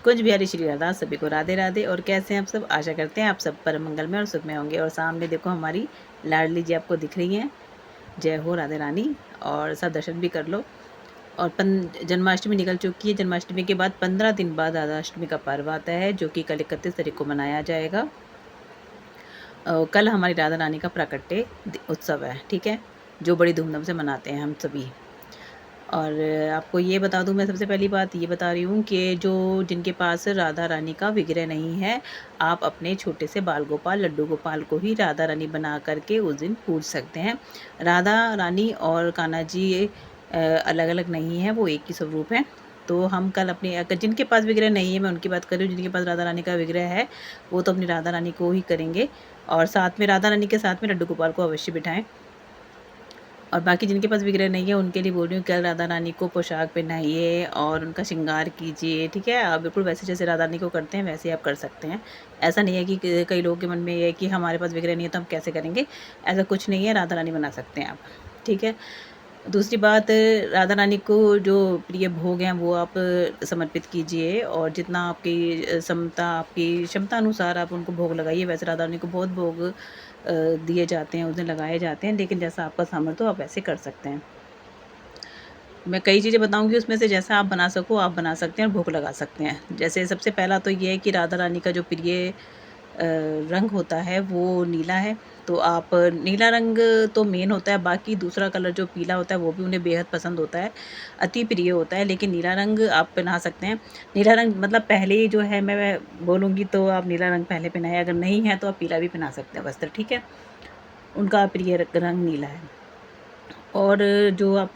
कुछ बिहारी श्री राधा सभी को राधे राधे। और कैसे हैं आप सब? आशा करते हैं आप सब परम मंगल में और सुख में होंगे। और सामने देखो हमारी लाडली जी आपको दिख रही हैं। जय हो राधे रानी। और सब दर्शन भी कर लो। और जन्माष्टमी निकल चुकी है। जन्माष्टमी के बाद 15 दिन बाद राधा अष्टमी का पर्व आता है, जो कि कल 31 तारीख को मनाया जाएगा। कल हमारी राधा रानी का प्राकट्य उत्सव है, ठीक है, जो बड़ी धूमधाम से मनाते हैं हम सभी। और आपको ये बता दूं, मैं सबसे पहली बात ये बता रही हूँ कि जो जिनके पास राधा रानी का विग्रह नहीं है, आप अपने छोटे से बाल गोपाल लड्डू गोपाल को ही राधा रानी बना करके उस दिन पूज सकते हैं। राधा रानी और कान्हा जी अलग अलग नहीं है, वो एक ही स्वरूप है। तो हम कल अपने जिनके पास विग्रह नहीं है, मैं उनकी बात कर रही हूँ, जिनके पास राधा रानी का विग्रह है वो तो अपनी राधा रानी को ही करेंगे। और साथ में राधा रानी के साथ में लड्डू गोपाल को अवश्य बिठाएं। और बाकी जिनके पास विग्रह नहीं है उनके लिए बोल रही हूँ, कल राधा रानी को पोशाक पहनाइए और उनका श्रृंगार कीजिए, ठीक है। आप बिल्कुल वैसे जैसे राधा रानी को करते हैं वैसे आप कर सकते हैं। ऐसा नहीं है कि कई लोगों के मन में ये है कि हमारे पास विग्रह नहीं है तो हम कैसे करेंगे। ऐसा कुछ नहीं है, राधा रानी बना सकते हैं आप, ठीक है। दूसरी बात, राधा रानी को जो प्रिय भोग हैं वो आप समर्पित कीजिए, और जितना आपकी क्षमता, आपकी क्षमता अनुसार आप उनको भोग लगाइए। वैसे राधा रानी को बहुत भोग दिए जाते हैं, उस दिन लगाए जाते हैं, लेकिन जैसा आपका सामर्थ्य हो आप ऐसे कर सकते हैं। मैं कई चीज़ें बताऊंगी, उसमें से जैसा आप बना सको आप बना सकते हैं और भोग लगा सकते हैं। जैसे सबसे पहला तो ये है कि राधा रानी का जो प्रिय रंग होता है वो नीला है। तो आप नीला रंग तो मेन होता है, बाकी दूसरा कलर जो पीला होता है वो भी उन्हें बेहद पसंद होता है, अति प्रिय होता है, लेकिन नीला रंग आप पहना सकते हैं। नीला रंग मतलब पहले ही जो है मैं बोलूँगी तो आप नीला रंग पहले पहनाएं, अगर नहीं है तो आप पीला भी पहना सकते हैं वस्त्र, ठीक है। उनका प्रिय रंग नीला है। और जो आप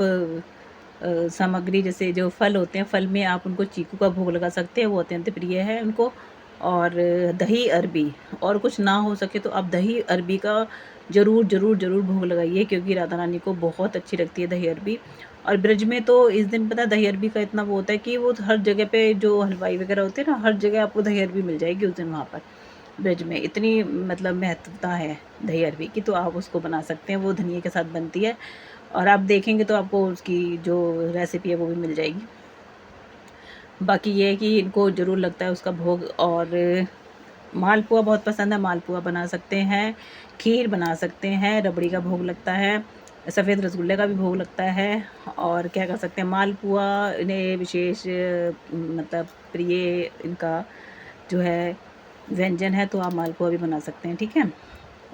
सामग्री, जैसे जो फल होते हैं, फल में आप उनको चीकू का भोग लगा सकते हैं, वो अत्यंत प्रिय है उनको। और दही अरबी, और कुछ ना हो सके तो आप दही अरबी का ज़रूर ज़रूर ज़रूर भोग लगाइए, क्योंकि राधा रानी को बहुत अच्छी लगती है दही अरबी। और ब्रज में तो इस दिन पता है दही अरबी का इतना वो होता है कि वो हर जगह पे जो हलवाई वगैरह होते हैं ना, हर जगह आपको दही अरबी मिल जाएगी उस दिन वहाँ पर। ब्रज में इतनी मतलब महत्वता है दही अरबी की, तो आप उसको बना सकते हैं, वो धनिया के साथ बनती है। और आप देखेंगे तो आपको उसकी जो रेसिपी है वो भी मिल जाएगी। बाकी ये है कि इनको ज़रूर लगता है उसका भोग। और मालपुआ बहुत पसंद है, मालपुआ बना सकते हैं, खीर बना सकते हैं, रबड़ी का भोग लगता है, सफ़ेद रसगुल्ले का भी भोग लगता है। और क्या कर सकते हैं, मालपुआ इन्हें विशेष मतलब प्रिय इनका जो है व्यंजन है, तो आप मालपुआ भी बना सकते हैं, ठीक है।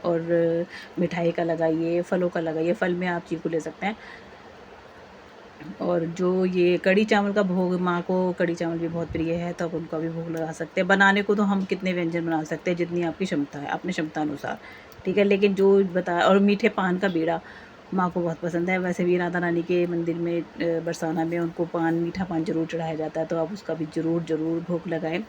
और मिठाई का लगाइए, फलों का लगाइए, फल में आप चीकू ले सकते हैं। और जो ये कढ़ी चावल का भोग, माँ को कढ़ी चावल भी बहुत प्रिय है, तो आप उनका भी भोग लगा सकते हैं। बनाने को तो हम कितने व्यंजन बना सकते हैं जितनी आपकी क्षमता है, अपनी क्षमता अनुसार, ठीक है। लेकिन जो बताया, और मीठे पान का बीड़ा माँ को बहुत पसंद है। वैसे भी राधा रानी के मंदिर में बरसाना में उनको पान, मीठा पान ज़रूर चढ़ाया जाता है, तो आप उसका भी ज़रूर ज़रूर भोग लगाएं,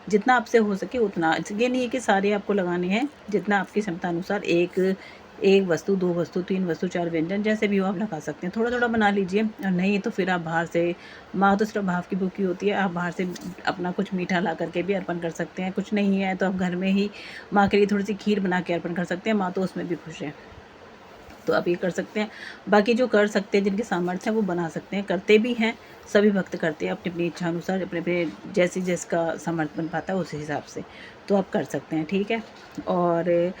जितना आपसे हो सके उतना। ये नहीं है कि सारे आपको लगाने हैं, जितना आपकी क्षमता अनुसार, एक एक वस्तु, 2 वस्तु, 3 वस्तु, 4 व्यंजन, जैसे भी हो आप लगा सकते हैं। थोड़ा-थोड़ा बना लीजिए, और नहीं तो फिर आप बाहर से, माँ तो सिर्फ़ भाव की भूखी होती है, आप बाहर से अपना कुछ मीठा ला कर के भी अर्पण कर सकते हैं। कुछ नहीं है तो आप घर में ही माँ के लिए थोड़ी-सी खीर बना के अर्पण कर सकते हैं, माँ तो उसमें भी खुश है। तो आप ये कर सकते हैं। बाकी जो कर सकते हैं, जिनके सामर्थ्य है वो बना सकते हैं, करते भी हैं, सभी भक्त करते हैं अपनी-अपनी इच्छा अनुसार, अपने-अपने जैसे जिसका सामर्थ्य बन पाता है उस हिसाब से, तो आप कर सकते हैं, ठीक है। और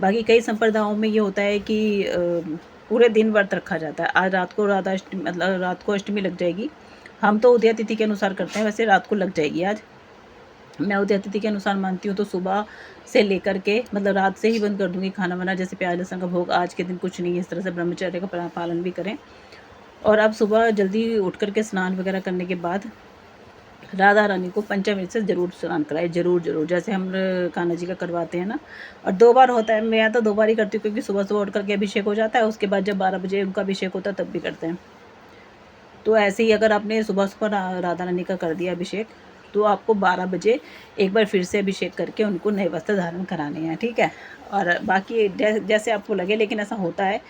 बाकी कई संप्रदायों में ये होता है कि पूरे दिन व्रत रखा जाता है। आज रात को राधा अष्टमी, मतलब रात को अष्टमी लग जाएगी। हम तो उदया तिथि के अनुसार करते हैं, वैसे रात को लग जाएगी आज। मैं उदया तिथि के अनुसार मानती हूँ, तो सुबह से लेकर के मतलब रात से ही बंद कर दूँगी खाना वाना, जैसे प्याज़ लहसुन का भोग आज के दिन कुछ नहीं है, इस तरह से ब्रह्मचर्य का पालन भी करें। और अब सुबह जल्दी उठ कर के स्नान वगैरह करने के बाद राधा रानी को पंचामृत से ज़रूर स्नान कराएं, ज़रूर ज़रूर, जैसे हम कान्हा जी का करवाते हैं ना। और 2 बार होता है, मैं तो 2 बार ही करती हूँ, क्योंकि सुबह-सुबह उठ कर के अभिषेक हो जाता है, उसके बाद जब 12 बजे उनका अभिषेक होता है तब भी करते हैं। तो ऐसे ही अगर आपने सुबह-सुबह राधा रानी का कर दिया अभिषेक, तो आपको 12 बजे एक बार फिर से अभिषेक करके उनको नए वस्त्र धारण कराने हैं, ठीक है। और बाकी जैसे आपको लगे, लेकिन ऐसा होता है,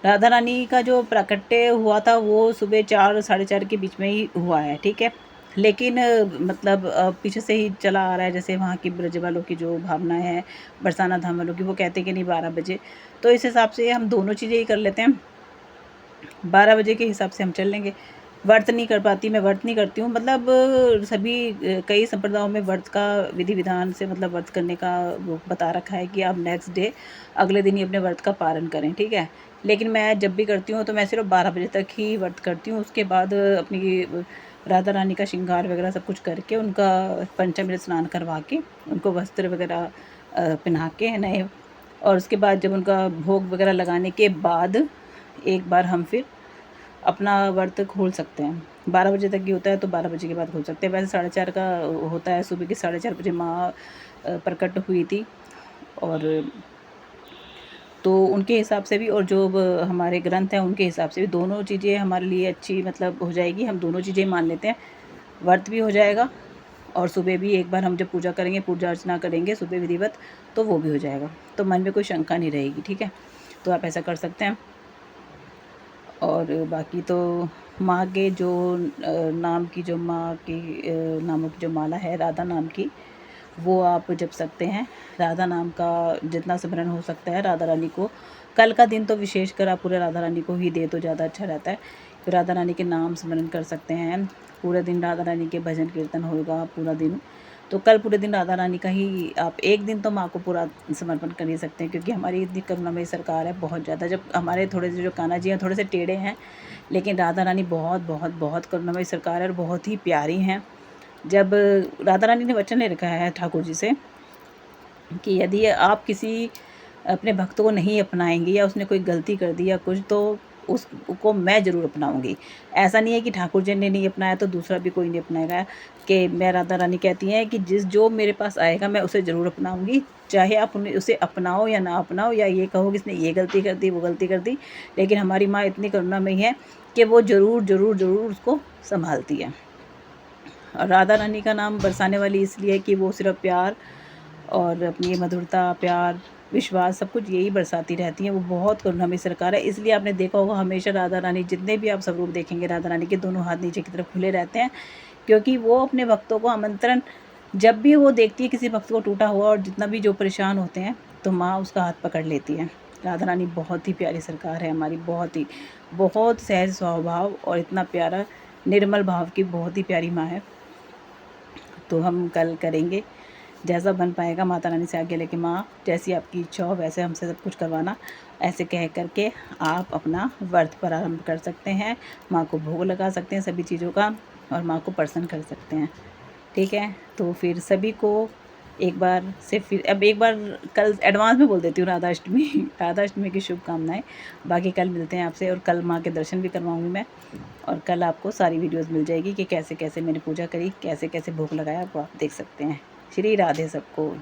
राधा रानी का जो प्राकट्य हुआ था वो सुबह 4 साढ़े 4 के बीच में ही हुआ है, ठीक है। लेकिन मतलब पीछे से ही चला आ रहा है, जैसे वहाँ की ब्रज वालों की जो भावनाएँ हैं, बरसाना धाम वालों की, वो कहते हैं कि नहीं 12 बजे, तो इस हिसाब से हम दोनों चीज़ें ही कर लेते हैं। 12 बजे के हिसाब से हम चल लेंगे। व्रत नहीं कर पाती, मैं व्रत नहीं करती हूँ। मतलब सभी कई संप्रदायों में व्रत का विधि विधान से मतलब व्रत करने का वो बता रखा है कि आप नेक्स्ट डे अगले दिन ही अपने व्रत का पालन करें, ठीक है। लेकिन मैं जब भी करती हूँ तो मैं सिर्फ 12 बजे तक ही व्रत करती हूँ। उसके बाद अपनी राधा रानी का श्रृंगार वगैरह सब कुछ करके, उनका पंचामृत स्नान करवा के, उनको वस्त्र वगैरह पहना के नए, और उसके बाद जब उनका भोग वगैरह लगाने के बाद एक बार हम फिर अपना व्रत खोल सकते हैं। 12 बजे तक ही होता है, तो 12 बजे के बाद खोल सकते हैं। वैसे 4:30 का होता है, सुबह के 4:30 बजे माँ प्रकट हुई थी, और तो उनके हिसाब से भी और जो हमारे ग्रंथ हैं उनके हिसाब से भी दोनों चीज़ें हमारे लिए अच्छी मतलब हो जाएगी। हम दोनों चीज़ें मान लेते हैं, व्रत भी हो जाएगा और सुबह भी एक बार हम जब पूजा करेंगे, पूजा अर्चना करेंगे सुबह विधिवत, तो वो भी हो जाएगा। तो मन में कोई शंका नहीं रहेगी, ठीक है। तो आप ऐसा कर सकते हैं। और बाकी तो माँ के जो नाम की जो माँ की नामों की जो माला है राधा नाम की, वो आप जप सकते हैं। राधा नाम का जितना सिमरन हो सकता है राधा रानी को, कल का दिन तो विशेषकर आप पूरे राधा रानी को ही दे तो ज़्यादा अच्छा रहता है। फिर राधा रानी के नाम सिमरन कर सकते हैं, पूरे दिन राधा रानी के भजन कीर्तन होगा पूरा दिन। तो कल पूरे दिन राधा रानी का ही आप एक दिन तो माँ को पूरा समर्पण कर ही सकते हैं, क्योंकि हमारी इतनी करुणामयी सरकार है बहुत ज़्यादा। जब हमारे थोड़े से जो कान्हा जी हैं थोड़े से टेढ़े हैं, लेकिन राधा रानी बहुत बहुत बहुत करुणामयी सरकार है और बहुत ही प्यारी हैं। जब राधा रानी ने वचन ले रखा है ठाकुर जी से कि यदि आप किसी अपने भक्त को नहीं अपनाएंगे या उसने कोई गलती कर दी या कुछ, तो उसको मैं ज़रूर अपनाऊंगी। ऐसा नहीं है कि ठाकुर जी ने नहीं अपनाया तो दूसरा भी कोई नहीं अपनाएगा। कि मैं राधा रानी कहती हैं कि जो मेरे पास आएगा मैं उसे ज़रूर अपनाऊंगी, चाहे आप उन्हें उसे अपनाओ या ना अपनाओ, या ये कहो कि इसने ये गलती कर दी वो गलती कर दी, लेकिन हमारी माँ इतनी करुणामयी है कि वो ज़रूर ज़रूर ज़रूर उसको संभालती है। और राधा रानी का नाम बरसाने वाली इसलिए कि वो सिर्फ प्यार और अपनी मधुरता, प्यार, विश्वास सब कुछ यही बरसाती रहती हैं। वो बहुत करुणामयी सरकार है, इसलिए आपने देखा होगा हमेशा राधा रानी, जितने भी आप स्वरूप देखेंगे राधा रानी के, दोनों हाथ नीचे की तरफ खुले रहते हैं, क्योंकि वो अपने भक्तों को आमंत्रण, जब भी वो देखती है किसी भक्त को टूटा हुआ और जितना भी जो परेशान होते हैं, तो माँ उसका हाथ पकड़ लेती है। राधा रानी बहुत ही प्यारी सरकार है हमारी, बहुत सहज स्वभाव और इतना प्यारा निर्मल भाव की बहुत ही प्यारी माँ है। तो हम कल करेंगे, जैसा बन पाएगा माता रानी से आगे लेके, माँ जैसी आपकी इच्छा हो वैसे हमसे सब कुछ करवाना, ऐसे कह करके आप अपना व्रत प्रारंभ कर सकते हैं। माँ को भोग लगा सकते हैं सभी चीज़ों का, और माँ को प्रसन्न कर सकते हैं, ठीक है। तो फिर सभी को एक बार से फिर अब एक बार कल एडवांस में बोल देती हूँ राधा अष्टमी की शुभकामनाएं। बाकी कल मिलते हैं आपसे, और कल माँ के दर्शन भी करवाऊँगी मैं, और कल आपको सारी वीडियोस मिल जाएगी कि कैसे कैसे मैंने पूजा करी, कैसे कैसे भोग लगाया, वो आप देख सकते हैं। श्री राधे सबको।